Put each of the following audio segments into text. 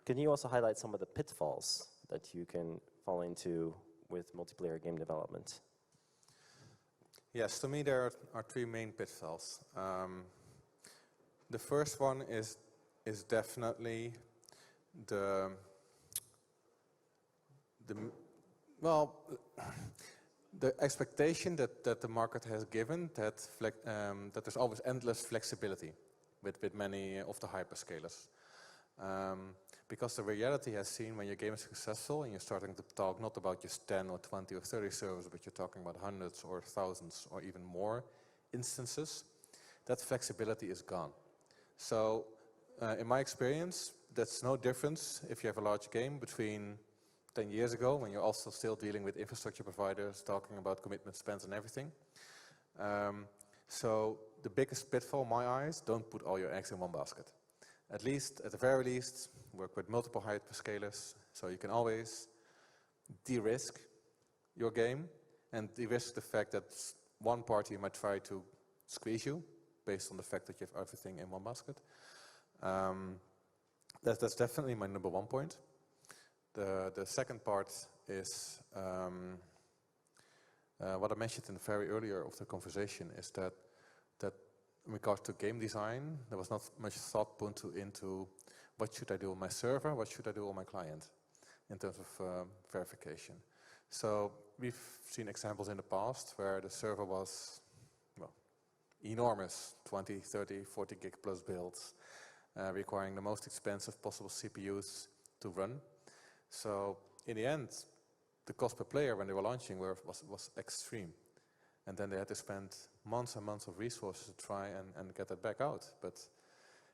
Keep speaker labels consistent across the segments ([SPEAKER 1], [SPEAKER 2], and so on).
[SPEAKER 1] Can you also highlight some of the pitfalls that you can fall into with multiplayer game development?
[SPEAKER 2] Yes, to me there are three main pitfalls. The first one is definitely the expectation that the market has given that there's always endless flexibility with many of the hyperscalers. Because the reality has seen when your game is successful and you're starting to talk not about just 10 or 20 or 30 servers, but you're talking about hundreds or thousands or even more instances, that flexibility is gone. So in my experience, that's no difference if you have a large game between 10 years ago when you're also still dealing with infrastructure providers, talking about commitment spends and everything. So the biggest pitfall in my eyes, don't put all your eggs in one basket. At the very least, work with multiple hyperscalers, so you can always de-risk your game and de-risk the fact that one party might try to squeeze you based on the fact that you have everything in one basket. That's definitely my number one point. The second part is what I mentioned in the very earlier of the conversation is that in regards to game design, there was not much thought put into what should I do on my server, what should I do on my client in terms of verification. So we've seen examples in the past where the server was enormous, 20, 30, 40 gig plus builds, requiring the most expensive possible CPUs to run. So in the end, the cost per player when they were launching was extreme. And then they had to spend months and months of resources to try and get that back out. But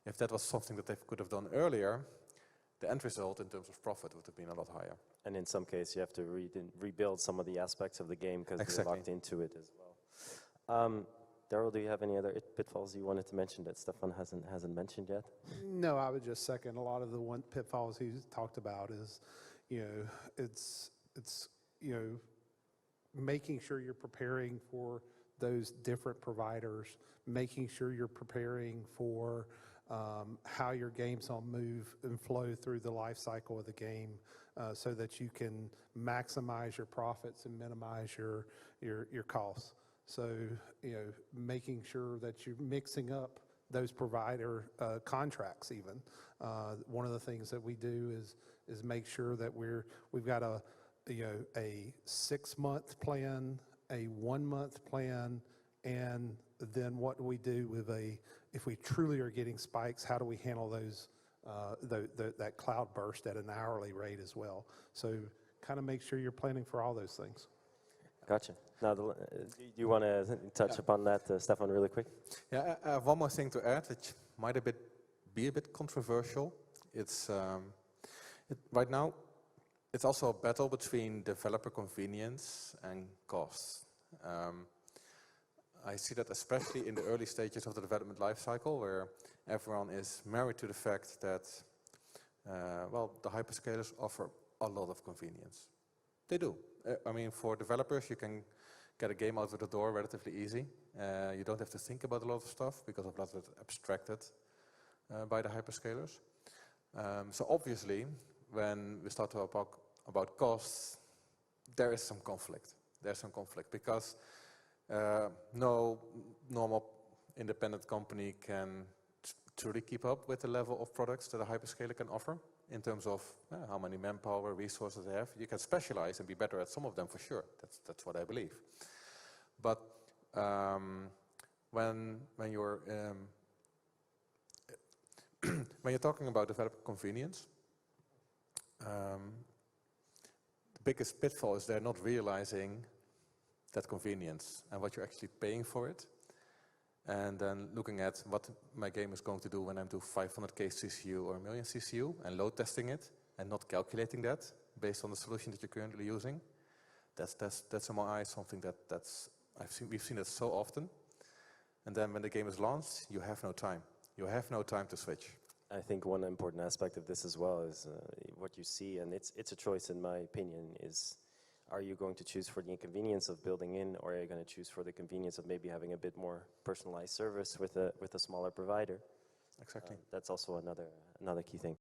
[SPEAKER 2] if that was something that they could have done earlier, the end result in terms of profit would have been a lot higher.
[SPEAKER 1] And in some cases, you have to rebuild some of the aspects of the game because you're locked into it as well. Darryl, do you have any other pitfalls you wanted to mention that Stefan hasn't mentioned yet?
[SPEAKER 3] No, I would just second a lot of the pitfalls he talked about is, it's making sure you're preparing for those different providers, making sure you're preparing for how your games will move and flow through the life cycle of the game so that you can maximize your profits and minimize your costs. So, making sure that you're mixing up those provider contracts even. One of the things that we do is make sure that we've got a 6-month plan, a 1-month plan, and then what do we do with if we truly are getting spikes, how do we handle those, that cloud burst at an hourly rate as well? So kind of make sure you're planning for all those things.
[SPEAKER 1] Gotcha. Now, do you want to touch upon that, Stefan, really quick?
[SPEAKER 2] Yeah, I have one more thing to add, which might be a bit controversial. It's right now, it's also a battle between developer convenience and cost. I see that especially in the early stages of the development lifecycle, where everyone is married to the fact that, the hyperscalers offer a lot of convenience. They do. I mean, for developers, you can get a game out of the door relatively easy. You don't have to think about a lot of stuff because a lot of it abstracted by the hyperscalers. So obviously, when we start to talk about costs, there is some conflict. There's some conflict because no normal independent company can truly keep up with the level of products that a hyperscaler can offer in terms of how many manpower, resources they have. You can specialize and be better at some of them for sure. That's what I believe. But when you're when you're talking about developer convenience, the biggest pitfall is they're not realizing that convenience and what you're actually paying for it. And then looking at what my game is going to do when I do 500k CCU or 1 million CCU and load testing it and not calculating that based on the solution that you're currently using. That's in my eyes something we've seen it so often. And then when the game is launched, you have no time. You have no time to switch.
[SPEAKER 1] I think one important aspect of this as well is what you see, and it's a choice in my opinion, is are you going to choose for the inconvenience of building in, or are you going to choose for the convenience of maybe having a bit more personalized service with a smaller provider?
[SPEAKER 2] Exactly.
[SPEAKER 1] That's also another key thing.